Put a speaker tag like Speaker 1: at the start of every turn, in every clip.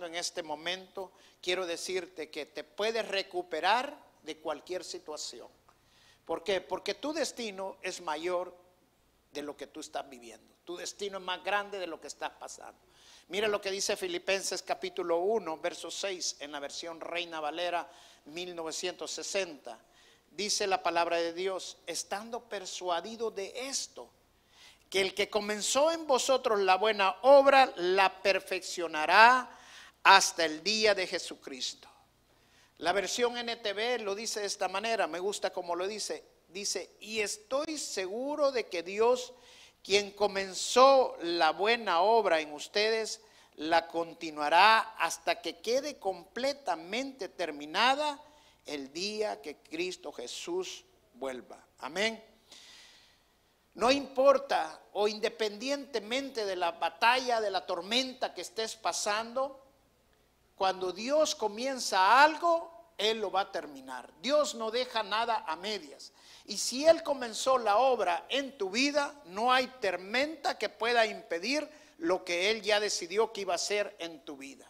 Speaker 1: en este momento, quiero decirte que te puedes recuperar de cualquier situación. ¿Por qué? Porque tu destino es mayor de lo que tú estás viviendo. Tu destino es más grande de lo que estás pasando. Mira lo que dice Filipenses capítulo 1, verso 6, en la versión Reina Valera 1960. Dice la palabra de Dios: estando persuadido de esto, que el que comenzó en vosotros la buena obra, la perfeccionará hasta el día de Jesucristo. La versión NTV lo dice de esta manera, me gusta como lo dice. Dice: y estoy seguro de que Dios, quien comenzó la buena obra en ustedes, la continuará hasta que quede completamente terminada el día que Cristo Jesús vuelva. Amén. No importa, o independientemente de la batalla, de la tormenta que estés pasando, cuando Dios comienza algo, Él lo va a terminar. Dios no deja nada a medias. Y si Él comenzó la obra en tu vida, no hay tormenta que pueda impedir lo que Él ya decidió que iba a hacer en tu vida.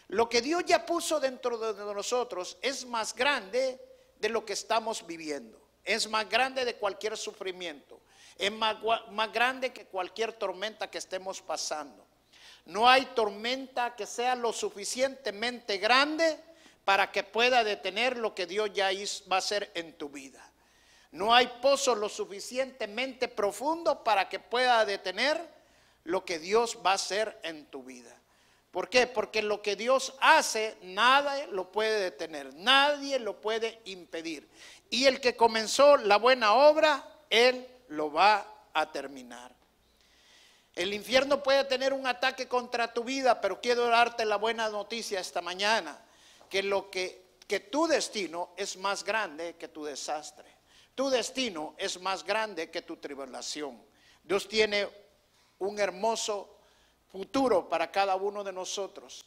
Speaker 1: Lo que Dios ya puso dentro de nosotros es más grande de lo que estamos viviendo. Es más grande de cualquier sufrimiento. Es más grande que cualquier tormenta que estemos pasando. No hay tormenta que sea lo suficientemente grande para que pueda detener lo que Dios ya va a hacer en tu vida. No hay pozo lo suficientemente profundo para que pueda detener lo que Dios va a hacer en tu vida. ¿Por qué? Porque lo que Dios hace, nada lo puede detener, nadie lo puede impedir. Y el que comenzó la buena obra, Él lo va a terminar. El infierno puede tener un ataque contra tu vida, pero quiero darte la buena noticia esta mañana, que tu destino es más grande que tu desastre. Tu destino es más grande que tu tribulación. Dios tiene un hermoso futuro para cada uno de nosotros.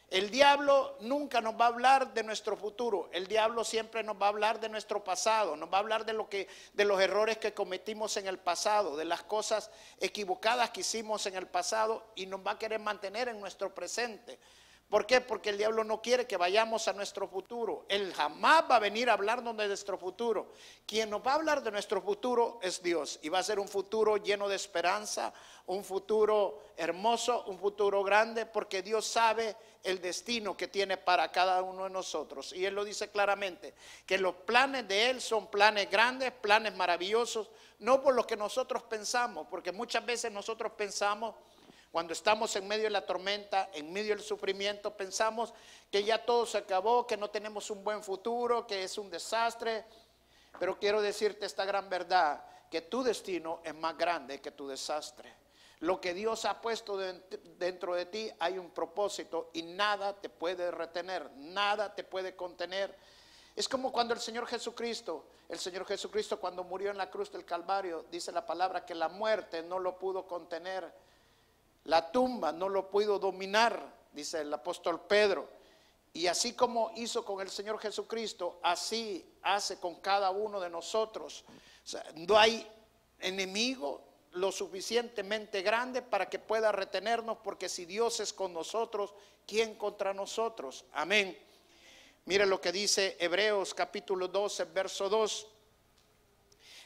Speaker 1: El diablo nunca nos va a hablar de nuestro futuro. El diablo siempre nos va a hablar de nuestro pasado. Nos va a hablar de los errores que cometimos en el pasado, de las cosas equivocadas que hicimos en el pasado, y nos va a querer mantener en nuestro presente. ¿Por qué? Porque el diablo no quiere que vayamos a nuestro futuro. Él jamás va a venir a hablarnos de nuestro futuro. Quien nos va a hablar de nuestro futuro es Dios. Y va a ser un futuro lleno de esperanza, un futuro hermoso, un futuro grande, porque Dios sabe el destino que tiene para cada uno de nosotros. Y Él lo dice claramente, que los planes de Él son planes grandes, planes maravillosos, no por lo que nosotros pensamos, porque muchas veces nosotros pensamos, cuando estamos en medio de la tormenta, en medio del sufrimiento, pensamos que ya todo se acabó, que no tenemos un buen futuro, que es un desastre. Pero quiero decirte esta gran verdad, que tu destino es más grande que tu desastre. Lo que Dios ha puesto dentro de ti, hay un propósito y nada te puede retener, nada te puede contener. Es como cuando el Señor Jesucristo cuando murió en la cruz del Calvario, dice la palabra que la muerte no lo pudo contener. La tumba no lo pudo dominar, dice el apóstol Pedro. Y así como hizo con el Señor Jesucristo, así hace con cada uno de nosotros. O sea, no hay enemigo lo suficientemente grande para que pueda retenernos, porque si Dios es con nosotros, ¿quién contra nosotros? Amén. Mire lo que dice Hebreos capítulo 12, verso 2.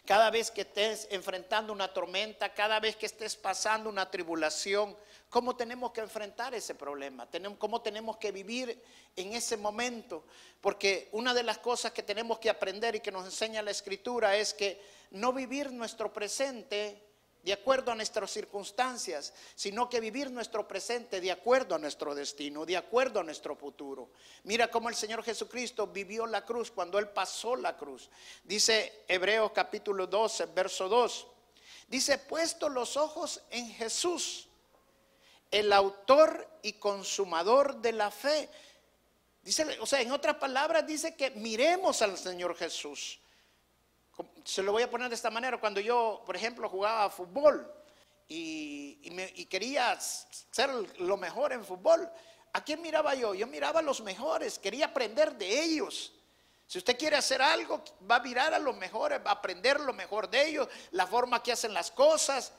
Speaker 1: Cada vez que estés enfrentando una tormenta, cada vez que estés pasando una tribulación, ¿cómo tenemos que enfrentar ese problema? ¿Cómo tenemos que vivir en ese momento? Porque una de las cosas que tenemos que aprender y que nos enseña la Escritura es que no vivir nuestro presente de acuerdo a nuestras circunstancias, sino que vivir nuestro presente de acuerdo a nuestro destino, de acuerdo a nuestro futuro. Mira cómo el Señor Jesucristo vivió la cruz cuando Él pasó la cruz. Dice Hebreos capítulo 12, verso 2. Dice: puesto los ojos en Jesús, el autor y consumador de la fe. Dice, o sea, en otras palabras dice que miremos al Señor Jesús. Se lo voy a poner de esta manera. Cuando yo, por ejemplo, jugaba fútbol y quería ser lo mejor en fútbol, ¿a quién miraba yo? Yo miraba a los mejores, quería aprender de ellos. Si usted quiere hacer algo, va a mirar a los mejores, va a aprender lo mejor de ellos, la forma que hacen las cosas.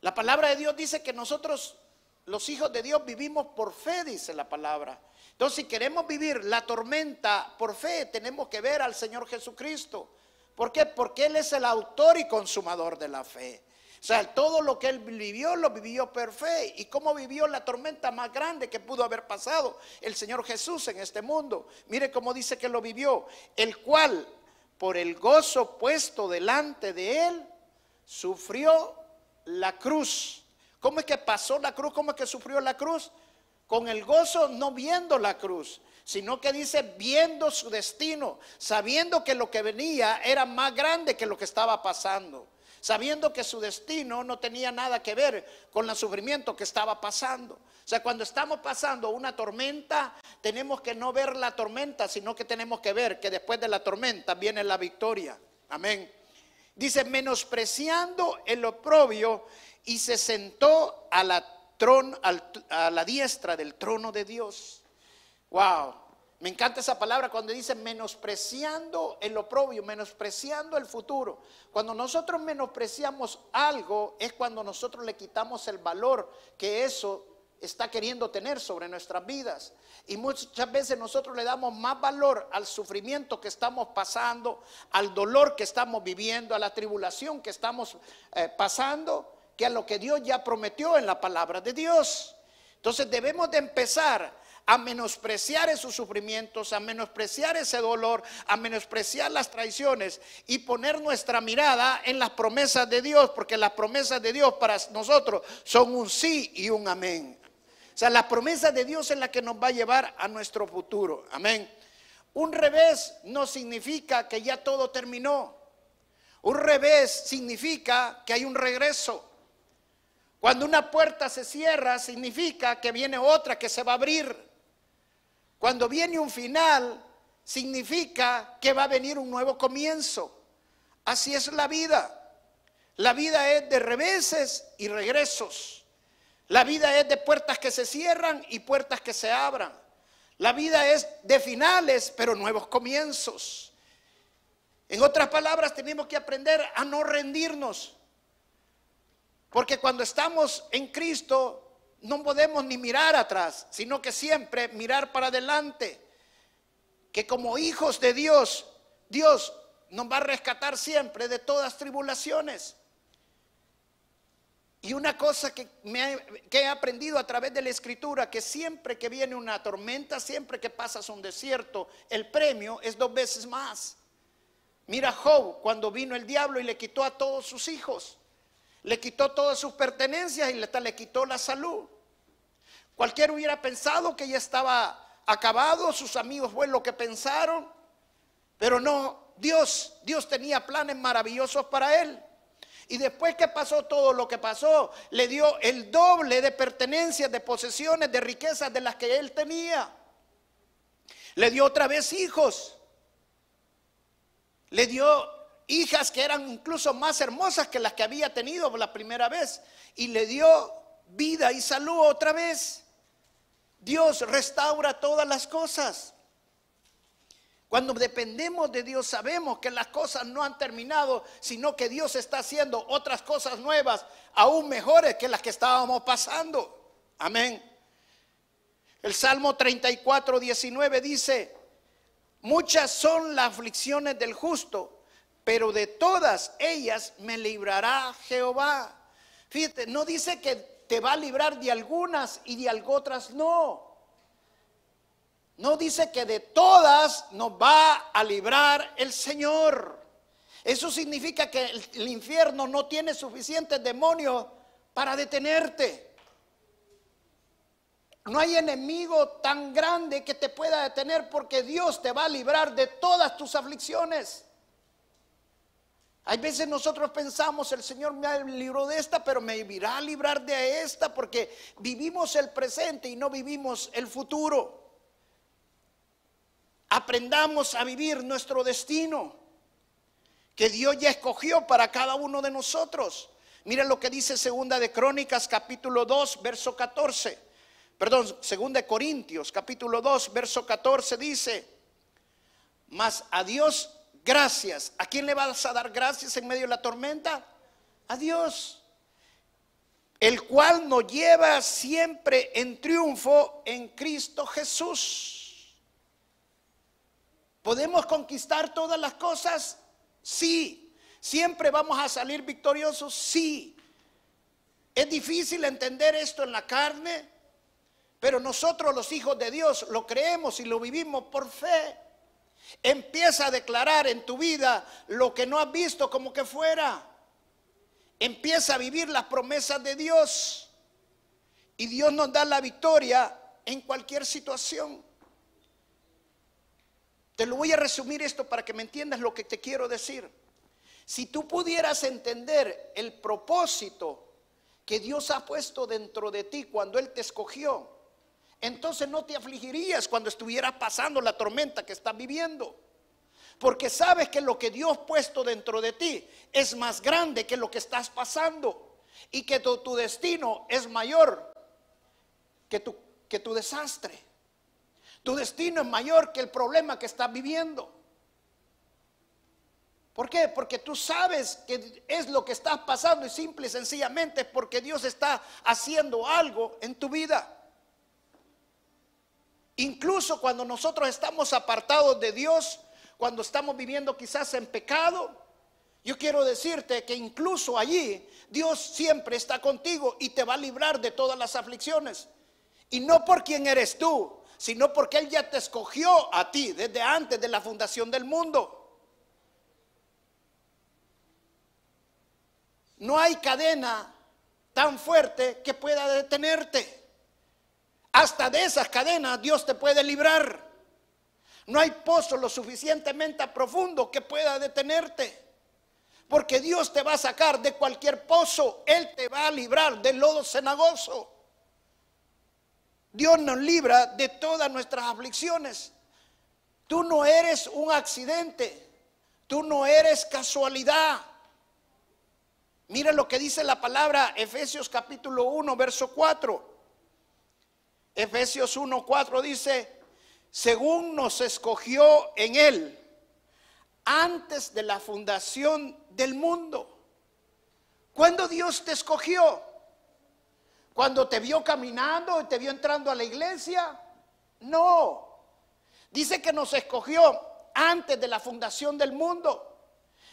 Speaker 1: La palabra de Dios dice que nosotros los hijos de Dios vivimos por fe, dice la palabra. Entonces, si queremos vivir la tormenta por fe, tenemos que ver al Señor Jesucristo. ¿Por qué? Porque Él es el autor y consumador de la fe. O sea, todo lo que Él vivió, lo vivió por fe. ¿Y cómo vivió la tormenta más grande que pudo haber pasado el Señor Jesús en este mundo? Mire cómo dice que lo vivió. El cual, por el gozo puesto delante de Él, sufrió la cruz. ¿Cómo es que pasó la cruz? ¿Cómo es que sufrió la cruz? Con el gozo, no viendo la cruz, sino que dice viendo su destino, sabiendo que lo que venía era más grande que lo que estaba pasando, sabiendo que su destino no tenía nada que ver con el sufrimiento que estaba pasando. O sea, cuando estamos pasando una tormenta, tenemos que no ver la tormenta, sino que tenemos que ver que después de la tormenta viene la victoria. Amén. Dice, menospreciando el oprobio, y se sentó a la diestra del trono de Dios. Wow, me encanta esa palabra cuando dice menospreciando el oprobio, menospreciando el futuro. Cuando nosotros menospreciamos algo, es cuando nosotros le quitamos el valor que eso está queriendo tener sobre nuestras vidas. Y muchas veces nosotros le damos más valor al sufrimiento que estamos pasando, al dolor que estamos viviendo, a la tribulación que estamos pasando, que a lo que Dios ya prometió en la palabra de Dios. Entonces debemos de empezar a menospreciar esos sufrimientos, a menospreciar ese dolor, a menospreciar las traiciones y poner nuestra mirada en las promesas de Dios, porque las promesas de Dios para nosotros son un sí y un amén. O sea, la promesa de Dios es la que nos va a llevar a nuestro futuro. Amén. Un revés no significa que ya todo terminó. Un revés significa que hay un regreso. Cuando una puerta se cierra, significa que viene otra que se va a abrir. Cuando viene un final, significa que va a venir un nuevo comienzo. Así es la vida. La vida es de reveses y regresos. La vida es de puertas que se cierran y puertas que se abran. La vida es de finales, pero nuevos comienzos. En otras palabras, tenemos que aprender a no rendirnos. Porque cuando estamos en Cristo, no podemos ni mirar atrás, sino que siempre mirar para adelante. Que como hijos de Dios, Dios nos va a rescatar siempre de todas tribulaciones. Y una cosa que he aprendido a través de la Escritura, que siempre que viene una tormenta, siempre que pasas un desierto, el premio es 2 veces más. Mira Job, cuando vino el diablo y le quitó a todos sus hijos, le quitó todas sus pertenencias y le quitó la salud. Cualquiera hubiera pensado que ya estaba acabado, sus amigos fue lo que pensaron, pero no, Dios tenía planes maravillosos para él. Y después que pasó todo lo que pasó, le dio el doble de pertenencias, de posesiones, de riquezas de las que él tenía. Le dio otra vez hijos. Le dio hijas que eran incluso más hermosas que las que había tenido la primera vez. Y le dio vida y salud otra vez. Dios restaura todas las cosas. Cuando dependemos de Dios, sabemos que las cosas no han terminado, sino que Dios está haciendo otras cosas nuevas, aún mejores que las que estábamos pasando. Amén. El Salmo 34, 19 dice: muchas son las aflicciones del justo, pero de todas ellas me librará Jehová. Fíjate, no dice que te va a librar de algunas y de otras no. No dice que de todas nos va a librar el Señor. Eso significa que el infierno no tiene suficientes demonios para detenerte. No hay enemigo tan grande que te pueda detener, porque Dios te va a librar de todas tus aflicciones. Hay veces nosotros pensamos, el Señor me libró de esta, pero me irá a librar de esta, porque vivimos el presente y no vivimos el futuro. Aprendamos a vivir nuestro destino que Dios ya escogió para cada uno de nosotros. Miren lo que dice 2 de Crónicas capítulo 2 verso 14. Perdón, 2 de Corintios capítulo 2 verso 14 dice: mas a Dios gracias. ¿A quién le vas a dar gracias en medio de la tormenta? A Dios. el cual nos lleva siempre en triunfo en Cristo Jesús. ¿Podemos conquistar todas las cosas? Sí. ¿Siempre vamos a salir victoriosos? Sí. Es difícil entender esto en la carne, pero nosotros los hijos de Dios lo creemos y lo vivimos por fe. Empieza a declarar en tu vida lo que no has visto como que fuera. Empieza a vivir las promesas de Dios y Dios nos da la victoria en cualquier situación. Te lo voy a resumir esto para que me entiendas lo que te quiero decir. Si tú pudieras entender el propósito que Dios ha puesto dentro de ti cuando Él te escogió, entonces no te afligirías cuando estuvieras pasando la tormenta que estás viviendo. Porque sabes que lo que Dios ha puesto dentro de ti es más grande que lo que estás pasando. Y que tu destino es mayor que tu desastre. Tu destino es mayor que el problema que estás viviendo. ¿Por qué? Porque tú sabes que es lo que estás pasando y simple y sencillamente es porque Dios está haciendo algo en tu vida. Incluso cuando nosotros estamos apartados de Dios, cuando estamos viviendo quizás en pecado, yo quiero decirte que incluso allí Dios siempre está contigo y te va a librar de todas las aflicciones. Y no por quién eres tú, sino porque Él ya te escogió a ti desde antes de la fundación del mundo. No hay cadena tan fuerte que pueda detenerte. Hasta de esas cadenas Dios te puede librar. No hay pozo lo suficientemente profundo que pueda detenerte. Porque Dios te va a sacar de cualquier pozo. Él te va a librar del lodo cenagoso. Dios nos libra de todas nuestras aflicciones. Tú no eres un accidente. Tú no eres casualidad. Mira lo que dice la palabra Efesios capítulo 1 verso 4. Efesios 1:4 dice: según nos escogió en Él antes de la fundación del mundo. ¿Cuándo Dios te escogió? ¿Cuando te vio caminando y te vio entrando a la iglesia? No. Dice que nos escogió antes de la fundación del mundo.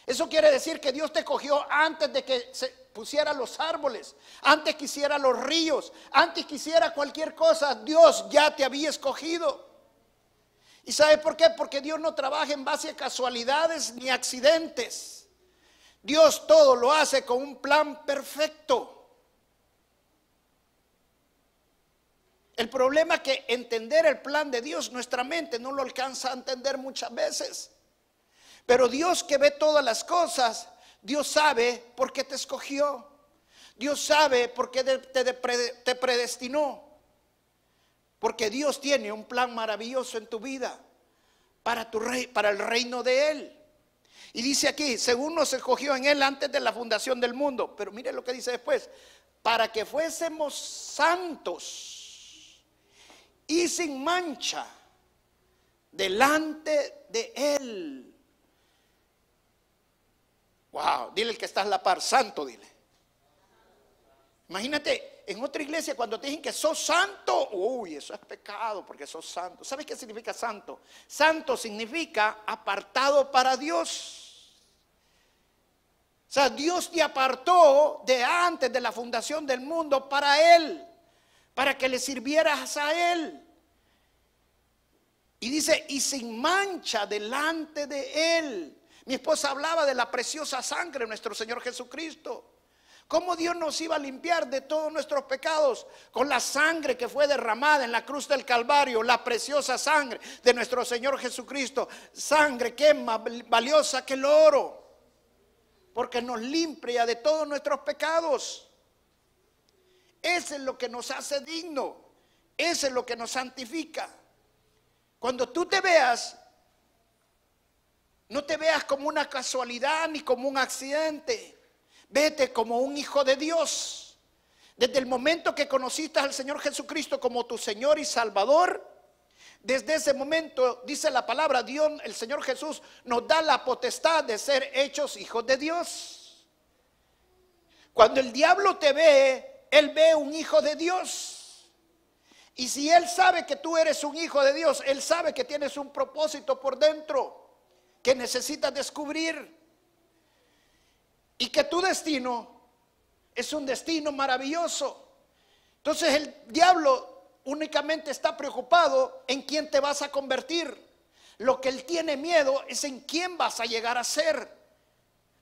Speaker 1: Eso quiere decir que Dios te escogió antes de que se pusieran los árboles, antes que hiciera los ríos, antes que hiciera cualquier cosa. Dios ya te había escogido. ¿Y sabe por qué? Porque Dios no trabaja en base a casualidades ni accidentes. Dios todo lo hace con un plan perfecto. El problema es que entender el plan de Dios, nuestra mente no lo alcanza a entender muchas veces. Pero Dios, que ve todas las cosas, Dios sabe por qué te escogió. Dios sabe por qué te predestinó. Porque Dios tiene un plan maravilloso en tu vida para el reino de Él. Y dice aquí: según nos escogió en Él antes de la fundación del mundo. Pero mire lo que dice después: para que fuésemos santos y sin mancha delante de Él. Wow, dile al que está a la par, santo, dile. Imagínate, en otra iglesia cuando te dicen que sos santo, uy, eso es pecado porque sos santo. ¿Sabes qué significa santo? Santo significa apartado para Dios. O sea, Dios te apartó de antes de la fundación del mundo para Él, para que le sirvieras a Él. Y dice, y sin mancha delante de Él. Mi esposa hablaba de la preciosa sangre de nuestro Señor Jesucristo. ¿Cómo Dios nos iba a limpiar de todos nuestros pecados? Con la sangre que fue derramada en la cruz del Calvario, la preciosa sangre de nuestro Señor Jesucristo. Sangre que es más valiosa que el oro, porque nos limpia de todos nuestros pecados. Eso es lo que nos hace digno. Eso es lo que nos santifica. Cuando tú te veas, no te veas como una casualidad ni como un accidente. Vete como un hijo de Dios. Desde el momento que conociste al Señor Jesucristo como tu Señor y Salvador, desde ese momento, dice la palabra, Dios, el Señor Jesús, nos da la potestad de ser hechos hijos de Dios. Cuando el diablo te ve Él ve un hijo de Dios. Y si Él sabe que tú eres un hijo de Dios, Él sabe que tienes un propósito por dentro que necesitas descubrir. Y que tu destino es un destino maravilloso. Entonces el diablo únicamente está preocupado en quién te vas a convertir. Lo que él tiene miedo es en quién vas a llegar a ser.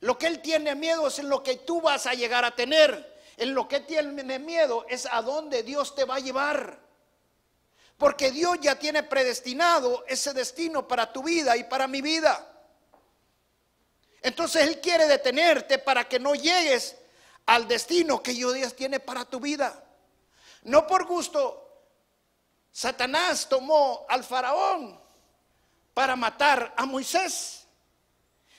Speaker 1: Lo que él tiene miedo es en lo que tú vas a llegar a tener. En lo que tiene miedo es a dónde Dios te va a llevar. Porque Dios ya tiene predestinado ese destino para tu vida y para mi vida. Entonces Él quiere detenerte para que no llegues al destino que Dios tiene para tu vida. No por gusto, Satanás tomó al faraón para matar a Moisés.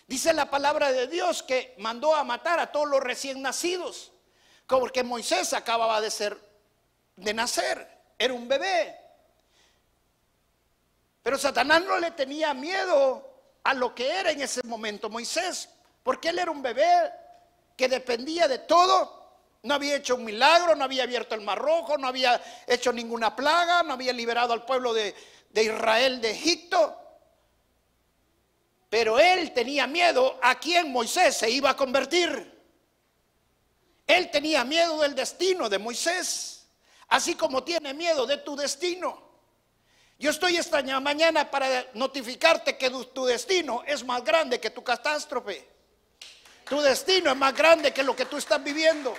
Speaker 1: Dice la palabra de Dios que mandó a matar a todos los recién nacidos, porque Moisés acababa de nacer, era un bebé. Pero Satanás no le tenía miedo a lo que era en ese momento Moisés, porque él era un bebé que dependía de todo. No había hecho un milagro, no había abierto el mar rojo, no había hecho ninguna plaga, no había liberado al pueblo de Israel de Egipto. Pero él tenía miedo a quién Moisés se iba a convertir. Él tenía miedo del destino de Moisés, así como tiene miedo de tu destino. Yo estoy esta mañana para notificarte que tu destino es más grande que tu catástrofe. Tu destino es más grande que lo que tú estás viviendo.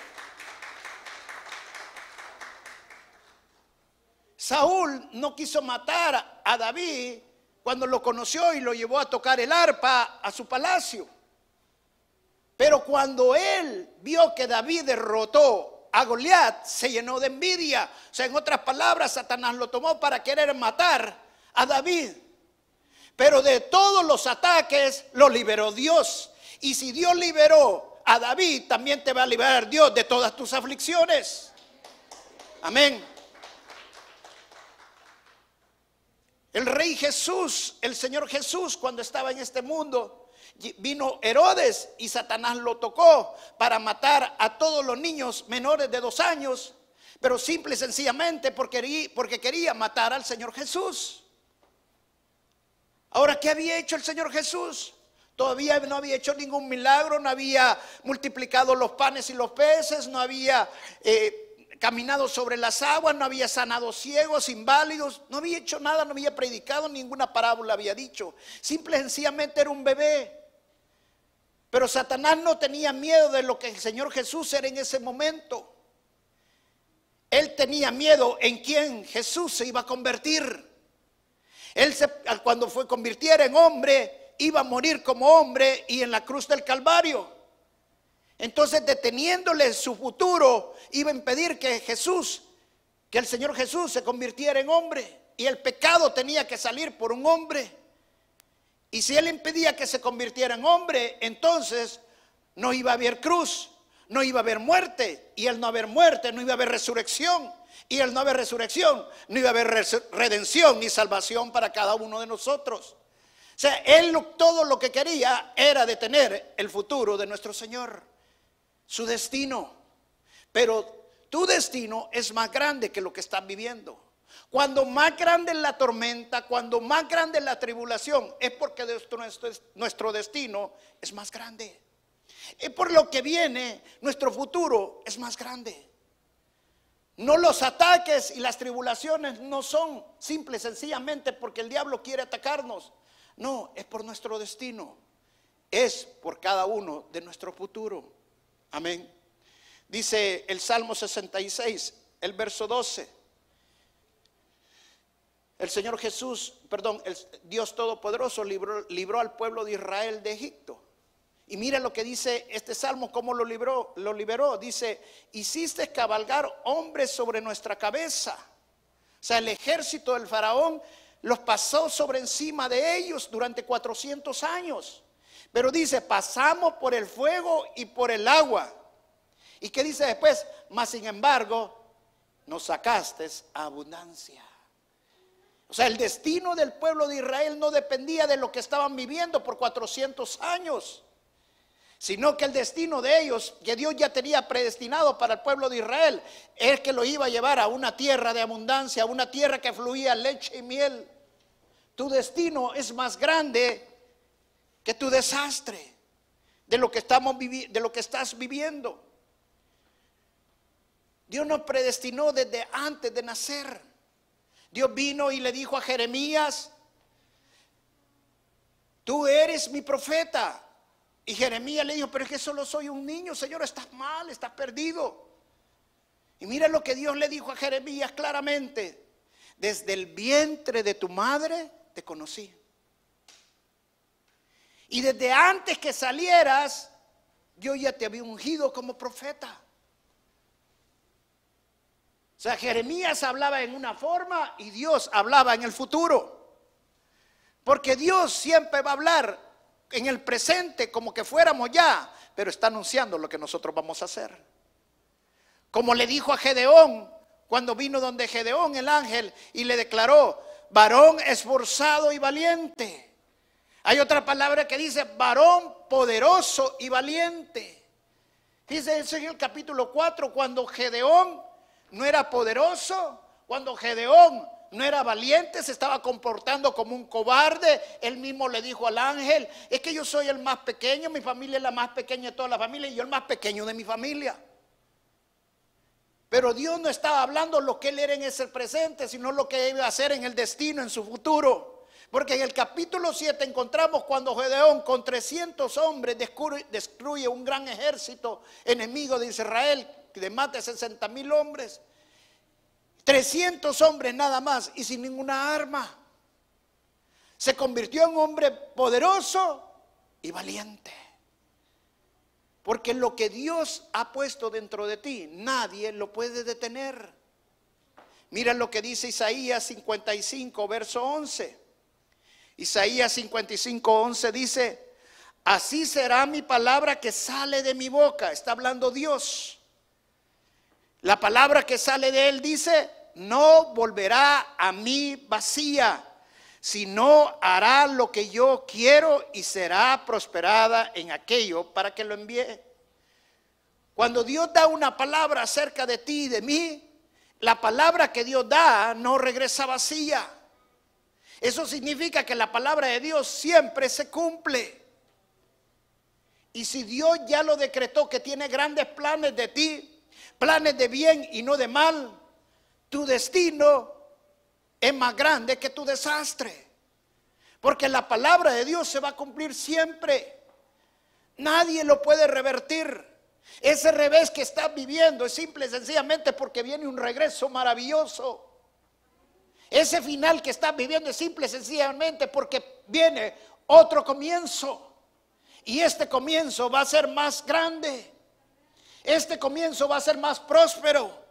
Speaker 1: Saúl no quiso matar a David cuando lo conoció y lo llevó a tocar el arpa a su palacio. Pero cuando él vio que David derrotó a Goliat, se llenó de envidia. O sea, en otras palabras, Satanás lo tomó para querer matar a David. Pero de todos los ataques lo liberó Dios. Y si Dios liberó a David, también te va a liberar Dios de todas tus aflicciones. Amén. El Rey Jesús, el Señor Jesús, cuando estaba en este mundo, vino Herodes y Satanás lo tocó para matar a todos los niños menores de 2 años, pero simple y sencillamente porque quería matar al Señor Jesús. Ahora, ¿qué había hecho el Señor Jesús? Todavía no había hecho ningún milagro, no había multiplicado los panes y los peces, no había caminado sobre las aguas, no había sanado ciegos, inválidos, no había hecho nada, no había predicado, ninguna parábola había dicho. Simple y sencillamente era un bebé. Pero Satanás no tenía miedo de lo que el Señor Jesús era en ese momento. Él tenía miedo en quién Jesús se iba a convertir. Él cuando convirtiera en hombre, iba a morir como hombre y en la cruz del Calvario. Entonces, deteniéndole su futuro, iba a impedir que el Señor Jesús se convirtiera en hombre. Y el pecado tenía que salir por un hombre. Y si él impedía que se convirtiera en hombre, entonces no iba a haber cruz, no iba a haber muerte. Y al no haber muerte, no iba a haber resurrección. Y al no haber resurrección, no iba a haber redención ni salvación para cada uno de nosotros. O sea, él todo lo que quería era detener el futuro de nuestro Señor, su destino. Pero tu destino es más grande que lo que estás viviendo. Cuando más grande es la tormenta, cuando más grande es la tribulación, es porque nuestro destino es más grande. Es por lo que viene, nuestro futuro es más grande. No, los ataques y las tribulaciones no son simple y sencillamente porque el diablo quiere atacarnos. No, es por nuestro destino. Es por cada uno de nuestro futuro. Amén. Dice el Salmo 66, el verso 12. El Señor Jesús, el Dios Todopoderoso libró al pueblo de Israel de Egipto. Y mira lo que dice este salmo, cómo lo liberó. Dice, hiciste cabalgar hombres sobre nuestra cabeza. O sea, el ejército del faraón los pasó sobre encima de ellos durante 400 años. Pero dice, pasamos por el fuego y por el agua. ¿Y qué dice después? Mas sin embargo, nos sacaste a abundancia. O sea, el destino del pueblo de Israel no dependía de lo que estaban viviendo por 400 años. sino que el destino de ellos, que Dios ya tenía predestinado para el pueblo de Israel, es que lo iba a llevar a una tierra de abundancia, a una tierra que fluía leche y miel. Tu destino es más grande que tu desastre, de lo que estás viviendo. Dios nos predestinó desde antes de nacer. Dios vino y le dijo a Jeremías: tú eres mi profeta. Y Jeremías le dijo: pero es que solo soy un niño, Señor, estás mal, estás perdido. Y mira lo que Dios le dijo a Jeremías claramente: desde el vientre de tu madre te conocí. Y desde antes que salieras, yo ya te había ungido como profeta. O sea, Jeremías hablaba en una forma y Dios hablaba en el futuro. Porque Dios siempre va a hablar en el presente como que fuéramos ya, pero está anunciando lo que nosotros vamos a hacer. Como le dijo a Gedeón, cuando vino donde Gedeón el ángel y le declaró: varón esforzado y valiente. Hay otra palabra que dice varón poderoso y valiente. Dice eso en el capítulo 4, cuando Gedeón no era poderoso, cuando Gedeón no era valiente, se estaba comportando como un cobarde. Él mismo le dijo al ángel: es que yo soy el más pequeño, mi familia es la más pequeña de toda la familia y yo el más pequeño de mi familia. Pero Dios no estaba hablando lo que él era en ese presente, sino lo que iba a hacer en el destino, en su futuro. Porque en el capítulo 7 encontramos cuando Gedeón con 300 hombres destruye un gran ejército enemigo de Israel, de más de 60,000 hombres. 300 hombres nada más y sin ninguna arma. Se convirtió en un hombre poderoso y valiente. Porque lo que Dios ha puesto dentro de ti, nadie lo puede detener. Mira lo que dice Isaías 55, verso 11. Isaías 55, 11 dice: así será mi palabra que sale de mi boca. Está hablando Dios. La palabra que sale de él dice: no volverá a mí vacía, sino hará lo que yo quiero y será prosperada en aquello para que lo envíe. Cuando Dios da una palabra acerca de ti y de mí, la palabra que Dios da no regresa vacía. Eso significa que la palabra de Dios siempre se cumple. Y si Dios ya lo decretó que tiene grandes planes de ti, planes de bien y no de mal, tu destino es más grande que tu desastre. Porque la palabra de Dios se va a cumplir siempre. Nadie lo puede revertir. Ese revés que estás viviendo es simple y sencillamente porque viene un regreso maravilloso. Ese final que estás viviendo es simple y sencillamente porque viene otro comienzo. Y este comienzo va a ser más grande. Este comienzo va a ser más próspero.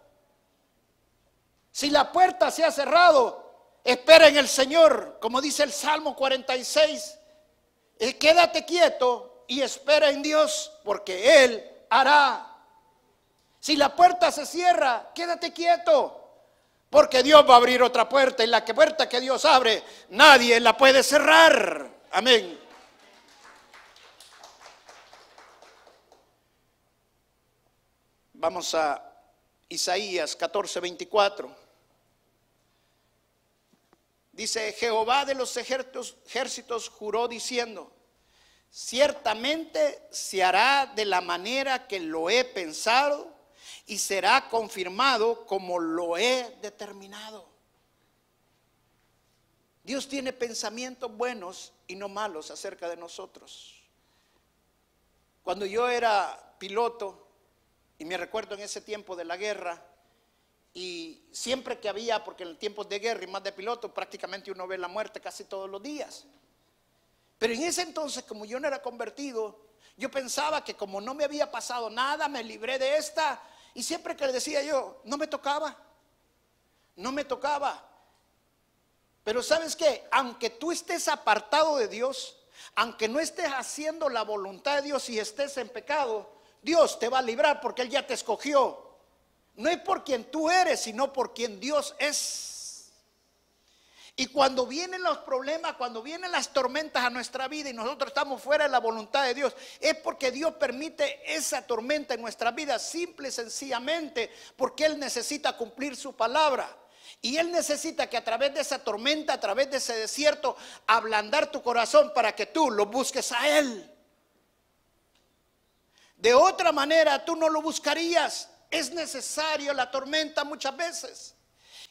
Speaker 1: Si la puerta se ha cerrado, espera en el Señor, como dice el Salmo 46. Quédate quieto y espera en Dios, porque Él hará. Si la puerta se cierra, quédate quieto, porque Dios va a abrir otra puerta, y la puerta que Dios abre, nadie la puede cerrar. Amén. Vamos a Isaías 14:24. Dice: Jehová de los ejércitos juró diciendo: ciertamente se hará de la manera que lo he pensado y será confirmado como lo he determinado. Dios tiene pensamientos buenos y no malos acerca de nosotros. Cuando yo era piloto, y me recuerdo en ese tiempo de la guerra, y siempre que había, porque en tiempos de guerra y más de piloto, prácticamente uno ve la muerte casi todos los días. Pero en ese entonces, como yo no era convertido, yo pensaba que como no me había pasado nada, me libré de esta. Y siempre que le decía yo, no me tocaba. No me tocaba. Pero ¿sabes qué? Aunque tú estés apartado de Dios, aunque no estés haciendo la voluntad de Dios y estés en pecado, Dios te va a librar porque Él ya te escogió. No es por quien tú eres, sino por quien Dios es. Y cuando vienen los problemas, cuando vienen las tormentas a nuestra vida y nosotros estamos fuera de la voluntad de Dios, es porque Dios permite esa tormenta en nuestra vida, simple y sencillamente porque Él necesita cumplir su palabra. Y Él necesita que a través de esa tormenta, a través de ese desierto, ablandar tu corazón para que tú lo busques a Él. De otra manera tú no lo buscarías. Es necesario la tormenta muchas veces.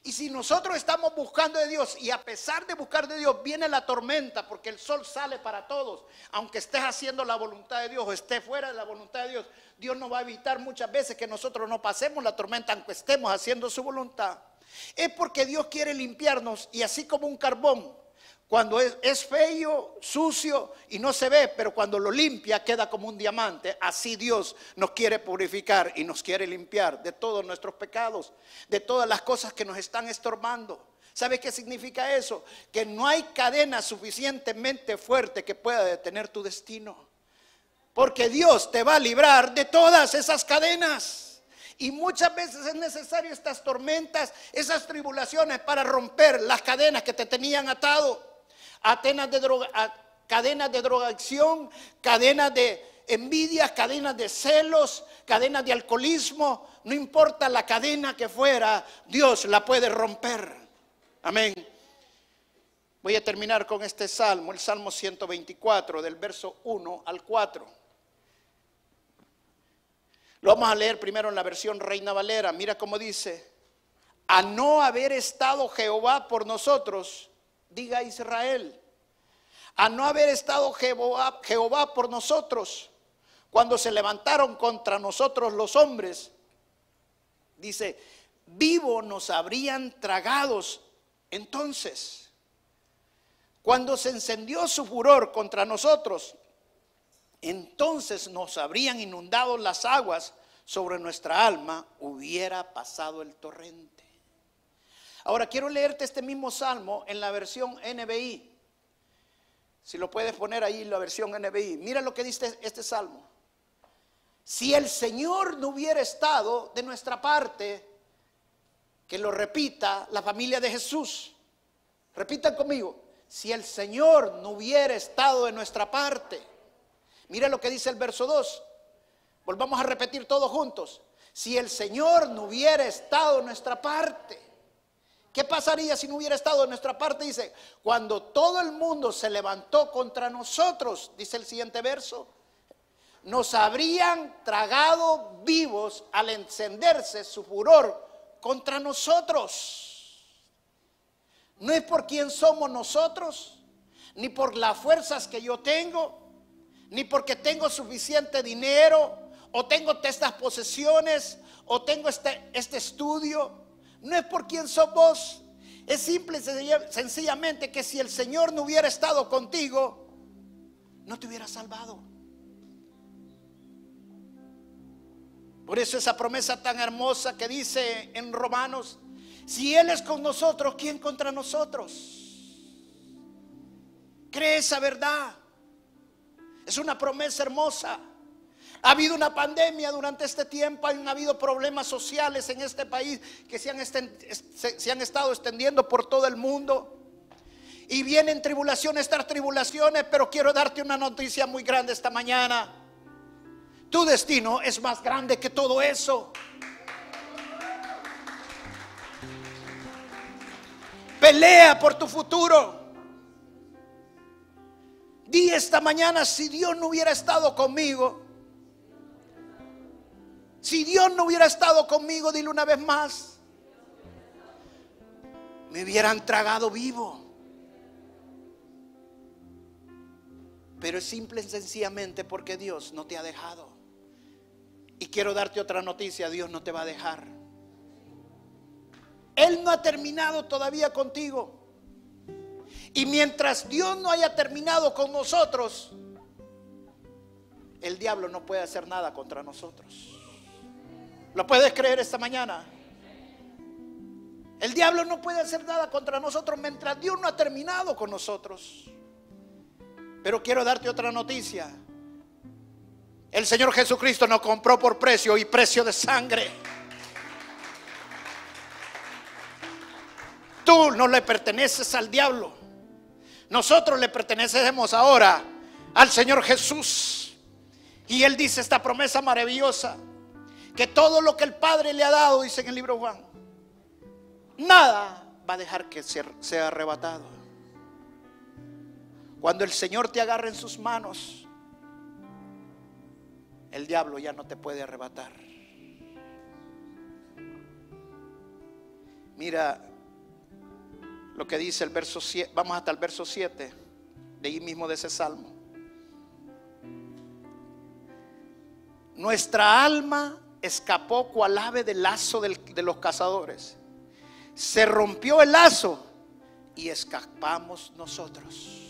Speaker 1: Y si nosotros estamos buscando de Dios y a pesar de buscar de Dios viene la tormenta, porque el sol sale para todos, aunque estés haciendo la voluntad de Dios o estés fuera de la voluntad de Dios, Dios no va a evitar muchas veces que nosotros no pasemos la tormenta aunque estemos haciendo su voluntad. Es porque Dios quiere limpiarnos, y así como un carbón, cuando es feo, sucio y no se ve, pero cuando lo limpia queda como un diamante. Así Dios nos quiere purificar y nos quiere limpiar de todos nuestros pecados, de todas las cosas que nos están estorbando. ¿Sabe qué significa eso? Que no hay cadena suficientemente fuerte que pueda detener tu destino, porque Dios te va a librar de todas esas cadenas. Y muchas veces es necesario estas tormentas, esas tribulaciones para romper las cadenas que te tenían atado. Cadenas de drogadicción, cadenas de envidia, cadenas de celos, cadenas de alcoholismo. No importa la cadena que fuera, Dios la puede romper. Amén. Voy a terminar con este salmo, el Salmo 124, del verso 1 al 4. Lo vamos a leer primero en la versión Reina Valera. Mira cómo dice: a no haber estado Jehová por nosotros, diga Israel, a no haber estado Jehová por nosotros, cuando se levantaron contra nosotros los hombres, dice, vivo nos habrían tragados. Entonces, cuando se encendió su furor contra nosotros, entonces nos habrían inundado las aguas, sobre nuestra alma hubiera pasado el torrente. Ahora quiero leerte este mismo salmo en la versión NBI. Si lo puedes poner ahí, la versión NBI. Mira lo que dice este salmo. Si el Señor no hubiera estado de nuestra parte, que lo repita la familia de Jesús. Repitan conmigo. Si el Señor no hubiera estado de nuestra parte. Mira lo que dice el verso 2. Volvamos a repetir todos juntos. Si el Señor no hubiera estado de nuestra parte. ¿Qué pasaría si no hubiera estado de nuestra parte? Dice, cuando todo el mundo se levantó contra nosotros, dice el siguiente verso, nos habrían tragado vivos al encenderse su furor contra nosotros. No es por quién somos nosotros, ni por las fuerzas que yo tengo, ni porque tengo suficiente dinero, o tengo estas posesiones, o tengo este estudio. No es por quién sos vos. Es simple y sencillamente que si el Señor no hubiera estado contigo, no te hubiera salvado. Por eso esa promesa tan hermosa que dice en Romanos, si Él es con nosotros, ¿quién contra nosotros? Cree esa verdad. Es una promesa hermosa. Ha habido una pandemia durante este tiempo, han habido problemas sociales en este país que se han estado extendiendo por todo el mundo. Y vienen tribulaciones tras tribulaciones, pero quiero darte una noticia muy grande esta mañana. Tu destino es más grande que todo eso. Pelea por tu futuro. Di esta mañana, si Dios no hubiera estado conmigo, si Dios no hubiera estado conmigo, dile una vez más, me hubieran tragado vivo. Pero es simple y sencillamente porque Dios no te ha dejado. Y quiero darte otra noticia, Dios no te va a dejar. Él no ha terminado todavía contigo. Y mientras Dios no haya terminado con nosotros, el diablo no puede hacer nada contra nosotros. ¿Lo puedes creer esta mañana? El diablo no puede hacer nada contra nosotros mientras Dios no ha terminado con nosotros. Pero quiero darte otra noticia. El Señor Jesucristo nos compró por precio y precio de sangre. Tú no le perteneces al diablo. Nosotros le pertenecemos ahora al Señor Jesús. Y Él dice esta promesa maravillosa, que todo lo que el Padre le ha dado, dice en el libro de Juan, nada va a dejar que sea arrebatado. Cuando el Señor te agarre en sus manos, el diablo ya no te puede arrebatar. Mira lo que dice el verso 7, vamos hasta el verso 7 de ahí mismo de ese salmo. Nuestra alma escapó cual ave del lazo de los cazadores. Se rompió el lazo y escapamos nosotros.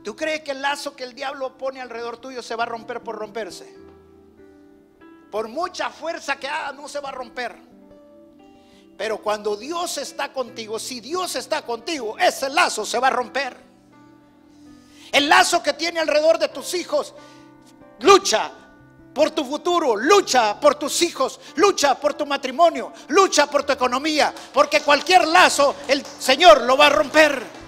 Speaker 1: ¿Tú crees que el lazo que el diablo pone alrededor tuyo se va a romper por romperse? Por mucha fuerza que haga, no se va a romper. Pero cuando Dios está contigo, si Dios está contigo, ese lazo se va a romper. El lazo que tiene alrededor de tus hijos, lucha por tu futuro, lucha por tus hijos, lucha por tu matrimonio, lucha por tu economía, porque cualquier lazo el Señor lo va a romper.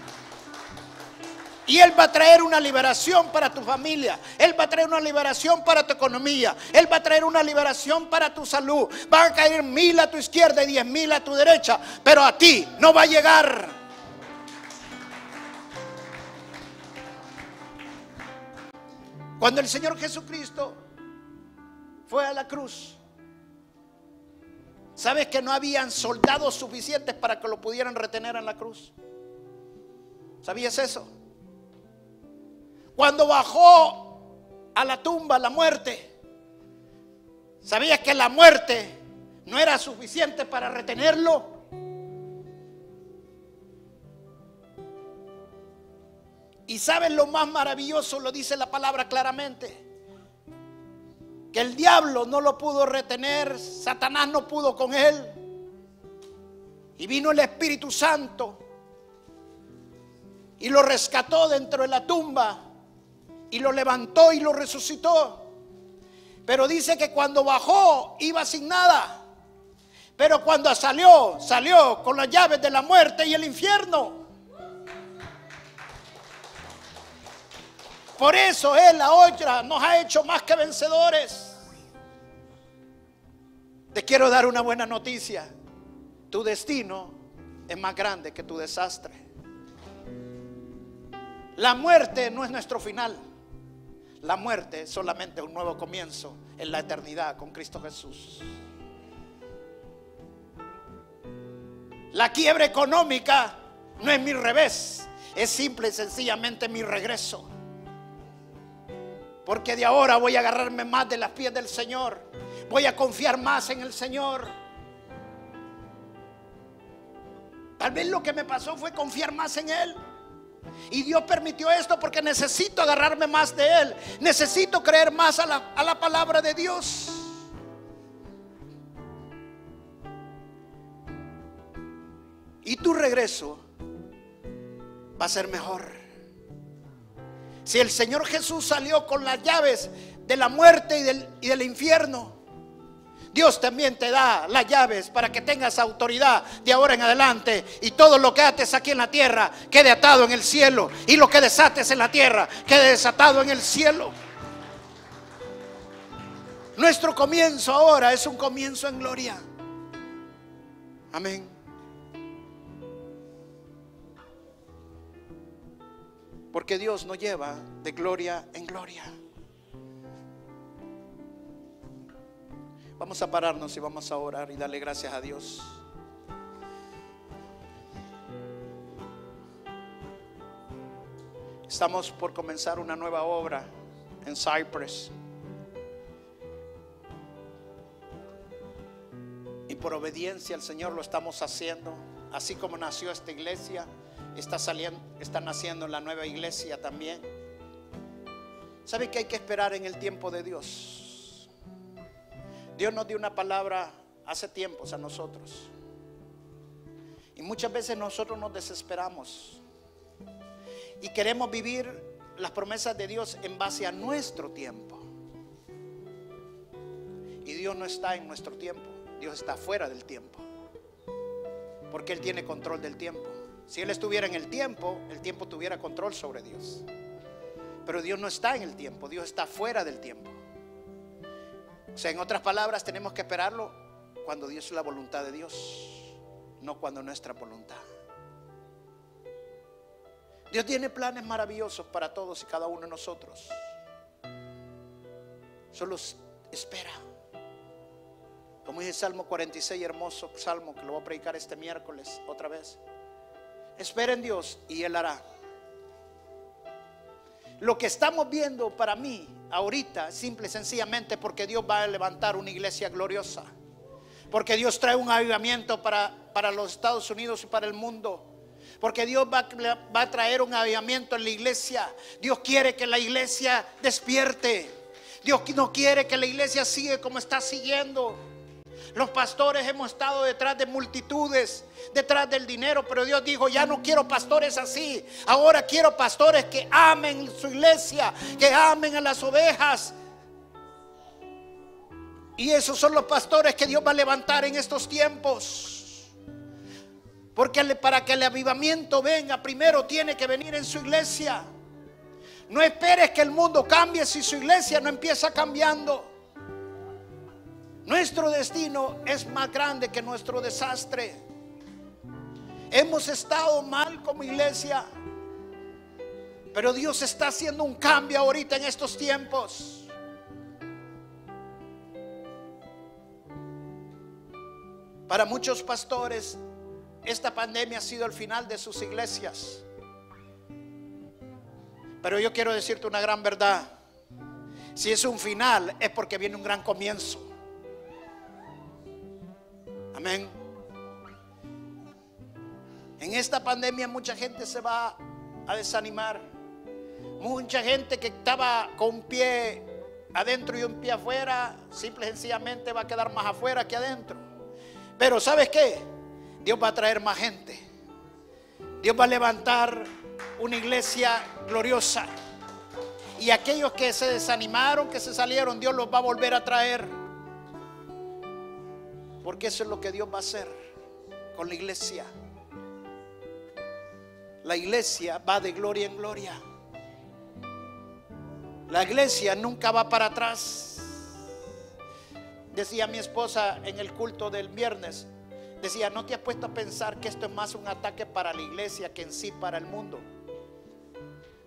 Speaker 1: Y Él va a traer una liberación para tu familia. Él va a traer una liberación para tu economía. Él va a traer una liberación para tu salud. Van a caer 1000 a tu izquierda y 10,000 a tu derecha, pero a ti no va a llegar. Cuando el Señor Jesucristo fue a la cruz, ¿sabes que no habían soldados suficientes para que lo pudieran retener en la cruz? ¿Sabías eso? Cuando bajó a la tumba la muerte, ¿sabías que la muerte no era suficiente para retenerlo? Y ¿sabes lo más maravilloso? Lo dice la palabra claramente, que el diablo no lo pudo retener, Satanás no pudo con él. Y vino el Espíritu Santo y lo rescató dentro de la tumba y lo levantó y lo resucitó. Pero dice que cuando bajó iba sin nada, pero cuando salió con las llaves de la muerte y el infierno. Por eso Él ahora nos ha hecho más que vencedores. Te quiero dar una buena noticia. Tu destino es más grande que tu desastre. La muerte no es nuestro final. La muerte es solamente un nuevo comienzo en la eternidad con Cristo Jesús. La quiebra económica no es mi revés, es simple y sencillamente mi regreso. Porque de ahora voy a agarrarme más de las pies del Señor. Voy a confiar más en el Señor. Tal vez lo que me pasó fue confiar más en Él. Y Dios permitió esto porque necesito agarrarme más de Él. Necesito creer más a la palabra de Dios. Y tu regreso va a ser mejor. Si el Señor Jesús salió con las llaves de la muerte y del infierno, Dios también te da las llaves para que tengas autoridad de ahora en adelante. Y todo lo que ates aquí en la tierra quede atado en el cielo. Y lo que desates en la tierra quede desatado en el cielo. Nuestro comienzo ahora es un comienzo en gloria. Amén. Porque Dios nos lleva de gloria en gloria. Vamos a pararnos y vamos a orar y darle gracias a Dios. Estamos por comenzar una nueva obra en Cypress. Y por obediencia al Señor lo estamos haciendo. Así como nació esta iglesia, está naciendo la nueva iglesia también. ¿Sabe que hay que esperar en el tiempo de Dios? Dios nos dio una palabra hace tiempos a nosotros. Y muchas veces nosotros nos desesperamos. Y queremos vivir las promesas de Dios en base a nuestro tiempo. Y Dios no está en nuestro tiempo. Dios está fuera del tiempo. Porque Él tiene control del tiempo. Si Él estuviera en el tiempo tuviera control sobre Dios. Pero Dios no está en el tiempo, Dios está fuera del tiempo. O sea, en otras palabras, tenemos que esperarlo cuando Dios es la voluntad de Dios, no cuando es nuestra voluntad. Dios tiene planes maravillosos para todos y cada uno de nosotros. Solo espera. Como dice Salmo 46, hermoso salmo que lo voy a predicar este miércoles otra vez. Espera en Dios y Él hará. Lo que estamos viendo para mí ahorita, simple y sencillamente porque Dios va a levantar una iglesia gloriosa. Porque Dios trae un avivamiento para los Estados Unidos y para el mundo. Porque Dios va a traer un avivamiento en la iglesia. Dios quiere que la iglesia despierte. Dios no quiere que la iglesia siga como está siguiendo. Los pastores hemos estado detrás de multitudes, detrás del dinero, pero Dios dijo: ya no quiero pastores así. Ahora quiero pastores que amen su iglesia, que amen a las ovejas. Y esos son los pastores que Dios va a levantar en estos tiempos. Porque para que el avivamiento venga, primero tiene que venir en su iglesia. No esperes que el mundo cambie si su iglesia no empieza cambiando. Nuestro destino es más grande que nuestro desastre. Hemos estado mal como iglesia, pero Dios está haciendo un cambio ahorita en estos tiempos. Para muchos pastores, esta pandemia ha sido el final de sus iglesias. Pero yo quiero decirte una gran verdad: si es un final, es porque viene un gran comienzo. Amén. En esta pandemia mucha gente se va a desanimar. Mucha gente que estaba con un pie adentro y un pie afuera, simple y sencillamente va a quedar más afuera que adentro. Pero ¿sabes qué? Dios va a traer más gente. Dios va a levantar una iglesia gloriosa. Y aquellos que se desanimaron, que se salieron, Dios los va a volver a traer. Porque eso es lo que Dios va a hacer con la iglesia. La iglesia va de gloria en gloria. La iglesia nunca va para atrás. Decía mi esposa en el culto del viernes, decía: ¿no te has puesto a pensar que esto es más un ataque para la iglesia que en sí para el mundo?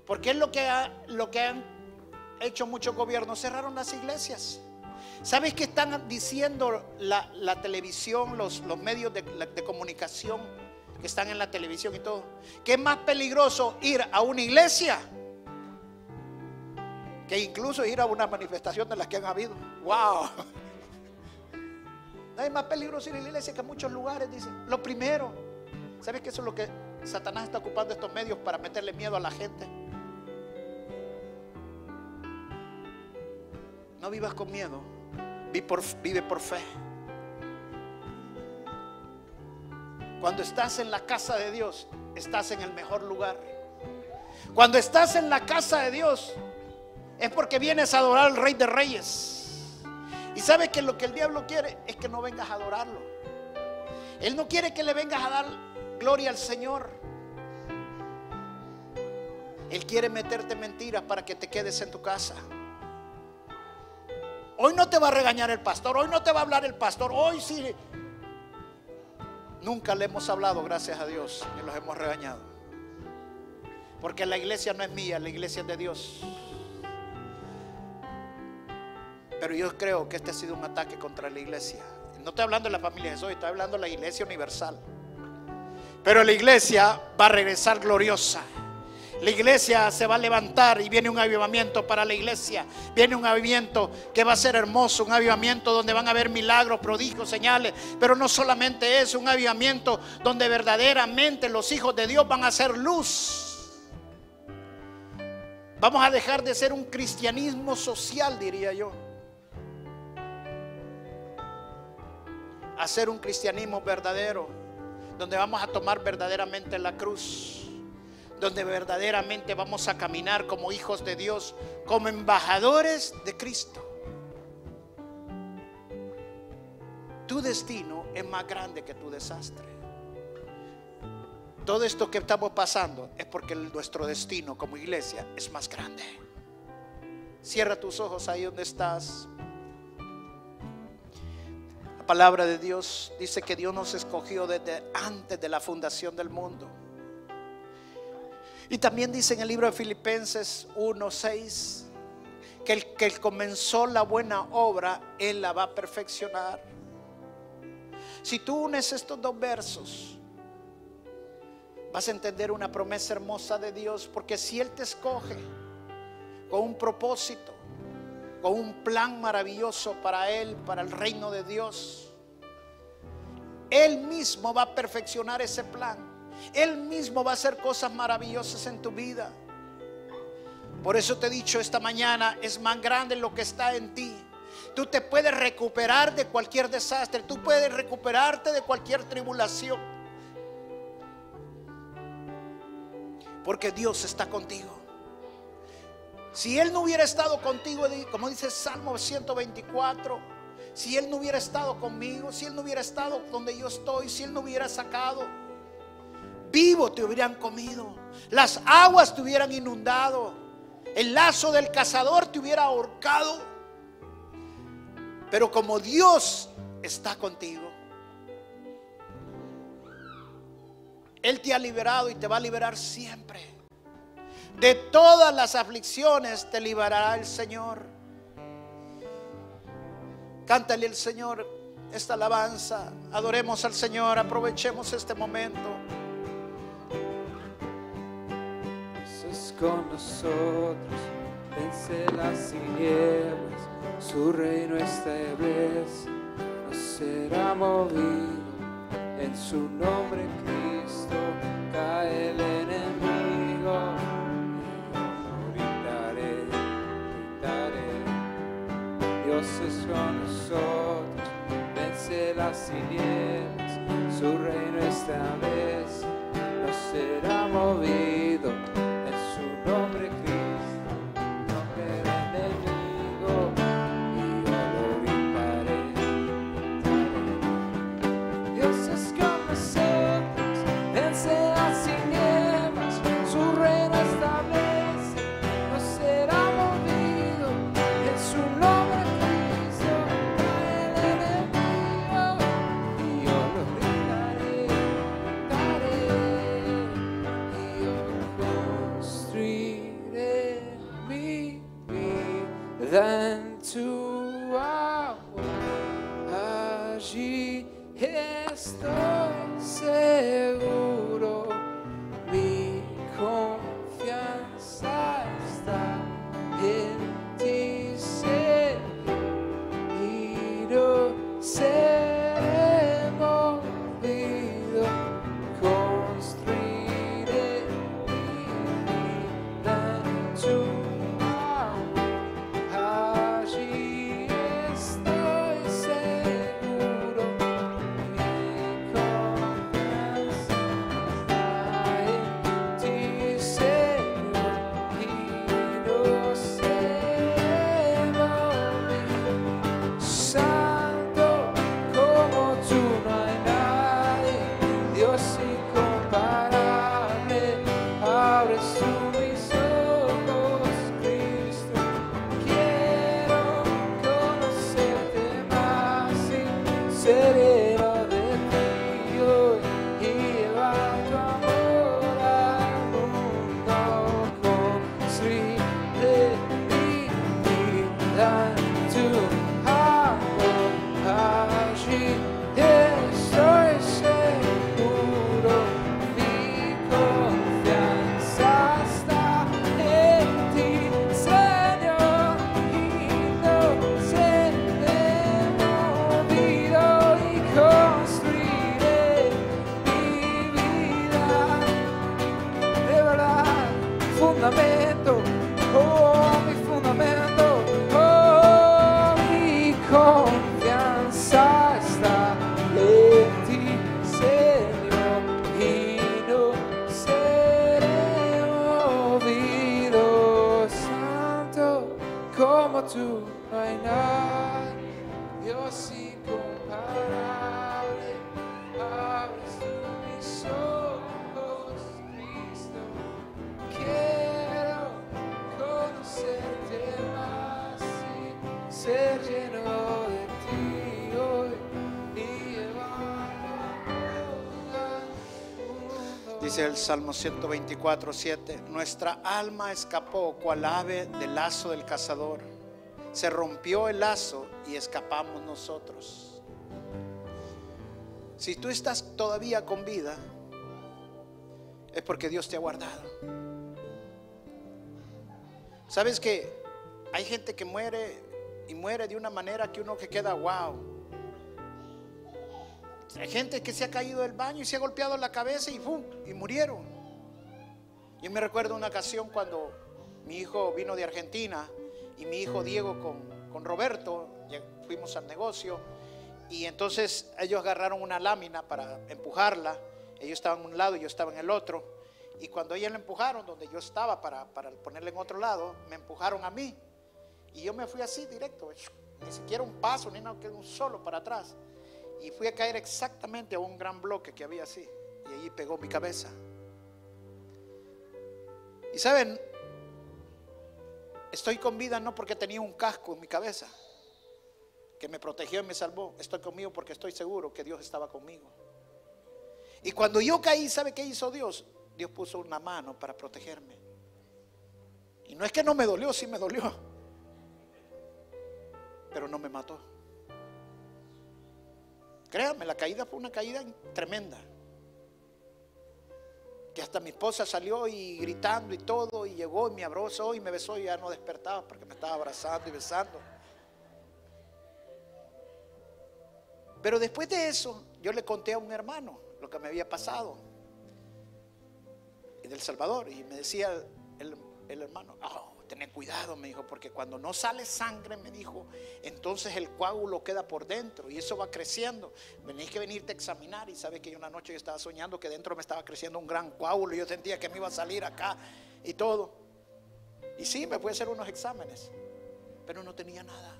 Speaker 1: Porque es lo que han hecho muchos gobiernos: cerraron las iglesias. ¿Sabes qué están diciendo la televisión, los medios de comunicación que están en la televisión y todo? Que es más peligroso ir a una iglesia que incluso ir a una manifestación de las que han habido. ¡Wow! No es más peligroso ir a la iglesia que a muchos lugares, dicen. Lo primero, ¿sabes que eso es lo que Satanás está ocupando estos medios para meterle miedo a la gente? No vivas con miedo, vive por fe. Cuando estás en la casa de Dios, estás en el mejor lugar. Cuando estás en la casa de Dios, es porque vienes a adorar al Rey de Reyes. Y sabes que lo que el diablo quiere es que no vengas a adorarlo. Él no quiere que le vengas a dar gloria al Señor. Él quiere meterte mentiras para que te quedes en tu casa. Hoy no te va a regañar el pastor, hoy no te va a hablar el pastor, hoy sí. Nunca le hemos hablado, gracias a Dios, ni los hemos regañado. Porque la iglesia no es mía, la iglesia es de Dios. Pero yo creo que este ha sido un ataque contra la iglesia. No estoy hablando de la familia de Jesús, estoy hablando de la iglesia universal. Pero la iglesia va a regresar gloriosa. La iglesia se va a levantar y viene un avivamiento para la iglesia. Viene un avivamiento que va a ser hermoso, un avivamiento donde van a haber milagros, prodigios, señales. Pero no solamente eso, un avivamiento donde verdaderamente los hijos de Dios van a hacer luz. Vamos a dejar de ser un cristianismo social, diría yo, a ser un cristianismo verdadero, donde vamos a tomar verdaderamente la cruz, donde verdaderamente vamos a caminar como hijos de Dios, como embajadores de Cristo. Tu destino es más grande que tu desastre. todo esto que estamos pasando es porque nuestro destino como iglesia es más grande. Cierra tus ojos ahí donde estás. La palabra de Dios dice que Dios nos escogió desde antes de la fundación del mundo. Y también dice en el libro de Filipenses 1:6 que el que comenzó la buena obra, Él la va a perfeccionar. Si tú unes estos dos versos, vas a entender una promesa hermosa de Dios. Porque si Él te escoge con un propósito, con un plan maravilloso para Él, para el reino de Dios, Él mismo va a perfeccionar ese plan. Él mismo va a hacer cosas maravillosas en tu vida. Por eso te he dicho esta mañana, es más grande lo que está en ti. Tú te puedes recuperar de cualquier desastre. Tú puedes recuperarte de cualquier tribulación, porque Dios está contigo. Si Él no hubiera estado contigo, como dice Salmo 124, si Él no hubiera estado conmigo, si Él no hubiera estado donde yo estoy, si Él no hubiera sacado, vivo te hubieran comido, las aguas te hubieran inundado, el lazo del cazador te hubiera ahorcado. Pero como Dios está contigo, Él te ha liberado y te va a liberar siempre. De todas las aflicciones te librará el Señor. Cántale al Señor esta alabanza. Adoremos al Señor. Aprovechemos este momento.
Speaker 2: Dios es con nosotros, vence las tinieblas, su reino establece, no será movido. En su nombre Cristo cae el enemigo. Dios es con nosotros, vence las tinieblas, su reino establece, no será movido. En su nombre Cristo, nombre del enemigo, y yo lo gritaré. Dios es con nosotros, vence las tinieblas, su reino establece, no será movido. En su nombre than to our allí estoy seguro, mi confianza está en ti, Señor, y no seré movido, construiré mi vida en tu. Tú no hay nada, Dios incomparable, abres tú mis ojos.
Speaker 1: Dice el Salmo 124:7: nuestra alma escapó cual ave del lazo del cazador. Se rompió el lazo y escapamos nosotros. Si tú estás todavía con vida, es porque Dios te ha guardado. ¿Sabes que hay gente que muere y muere de una manera que uno que queda wow? Hay gente que se ha caído del baño y se ha golpeado la cabeza y ¡pum! Y murieron. Yo me recuerdo una ocasión cuando mi hijo vino de Argentina y mi hijo Diego con Roberto fuimos al negocio, y entonces ellos agarraron una lámina para empujarla. Ellos estaban en un lado y yo estaba en el otro, y cuando ellos la empujaron donde yo estaba para ponerla en otro lado, me empujaron a mí y yo me fui así directo, ni siquiera un paso ni nada, que un solo para atrás, y fui a caer exactamente a un gran bloque que había así, y allí pegó mi cabeza. Y saben, estoy con vida no porque tenía un casco en mi cabeza que me protegió y me salvó. Estoy conmigo porque estoy seguro que Dios estaba conmigo. Y cuando yo caí, ¿sabe qué hizo Dios? Dios puso una mano para protegerme. Y no es que no me dolió, sí me dolió, pero no me mató. Créanme, la caída fue una caída tremenda, que hasta mi esposa salió y gritando y todo, y llegó y me abrazó y me besó, y ya no despertaba porque me estaba abrazando y besando. Pero después de eso, yo le conté a un hermano lo que me había pasado del Salvador, y me decía el hermano: ten cuidado, me dijo, porque cuando no sale sangre, me dijo, entonces el coágulo queda por dentro y eso va creciendo. Tenés que venirte a examinar. Y sabe que una noche yo estaba soñando que dentro me estaba creciendo un gran coágulo y yo sentía que me iba a salir acá y todo. Y sí, me fui a hacer unos exámenes, pero no tenía nada.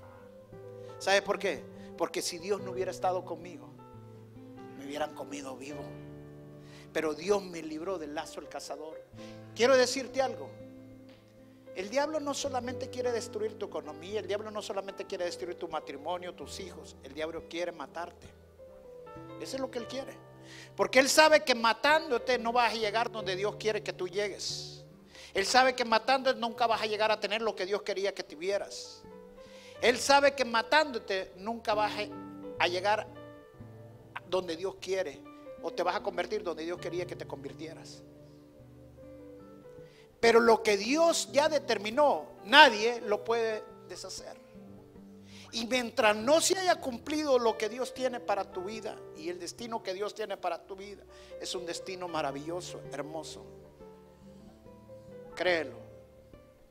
Speaker 1: ¿Sabe por qué? Porque si Dios no hubiera estado conmigo, me hubieran comido vivo. Pero Dios me libró del lazo del cazador. Quiero decirte algo: el diablo no solamente quiere destruir tu economía, el diablo no solamente quiere destruir tu matrimonio, tus hijos, el diablo quiere matarte. Eso es lo que él quiere, porque él sabe que matándote no vas a llegar donde Dios quiere que tú llegues. Él sabe que matándote nunca vas a llegar a tener lo que Dios quería que tuvieras. Él sabe que matándote nunca vas a llegar donde Dios quiere, o te vas a convertir donde Dios quería que te convirtieras. Pero lo que Dios ya determinó, nadie lo puede deshacer. Y mientras no se haya cumplido lo que Dios tiene para tu vida, y el destino que Dios tiene para tu vida es un destino maravilloso, hermoso. Créelo,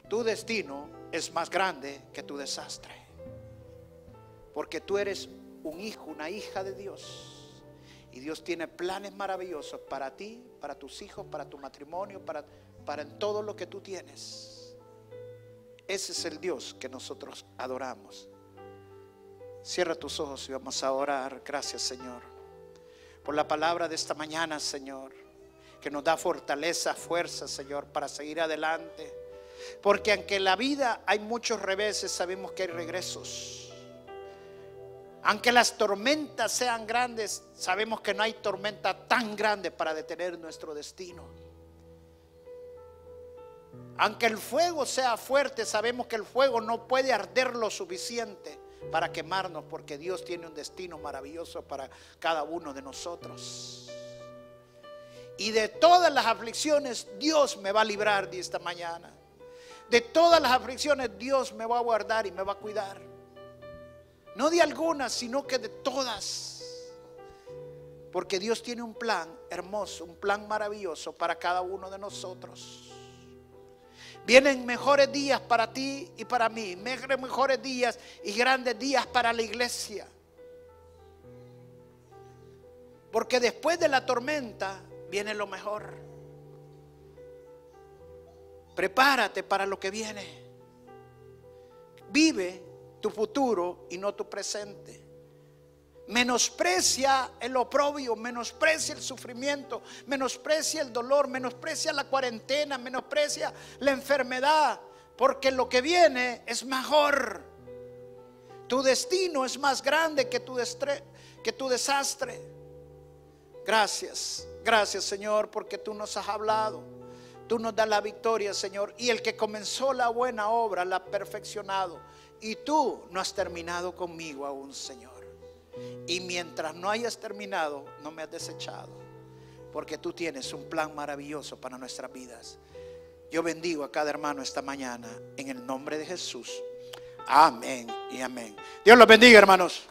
Speaker 1: tu destino es más grande que tu desastre, porque tú eres un hijo, una hija de Dios. Y Dios tiene planes maravillosos para ti, para tus hijos, para tu matrimonio, para en todo lo que tú tienes. Ese es el Dios que nosotros adoramos. Cierra tus ojos y vamos a orar. Gracias, Señor, por la palabra de esta mañana, Señor, que nos da fortaleza, fuerza, Señor, para seguir adelante. Porque aunque en la vida hay muchos reveses, sabemos que hay regresos. Aunque las tormentas sean grandes, sabemos que no hay tormenta tan grande para detener nuestro destino. Aunque el fuego sea fuerte, sabemos que el fuego no puede arder lo suficiente para quemarnos, porque Dios tiene un destino maravilloso para cada uno de nosotros. Y de todas las aflicciones Dios me va a librar de esta mañana. De todas las aflicciones Dios me va a guardar y me va a cuidar. No de algunas, sino que de todas. Porque Dios tiene un plan hermoso, un plan maravilloso para cada uno de nosotros. Vienen mejores días para ti y para mí, mejores días y grandes días para la iglesia. Porque después de la tormenta viene lo mejor. Prepárate para lo que viene. Vive tu futuro y no tu presente. Menosprecia el oprobio, menosprecia el sufrimiento, menosprecia el dolor, menosprecia la cuarentena, menosprecia la enfermedad, porque lo que viene es mejor. Tu destino es más grande que tu desastre. Gracias, Gracias, Señor, porque tú nos has hablado. Tú nos das la victoria, Señor. Y el que comenzó la buena obra la ha perfeccionado. Y tú no has terminado conmigo aún, Señor. Y mientras no hayas terminado, no me has desechado. Porque tú tienes un plan maravilloso para nuestras vidas. Yo bendigo a cada hermano esta mañana en el nombre de Jesús. Amén y amén. Dios los bendiga, hermanos.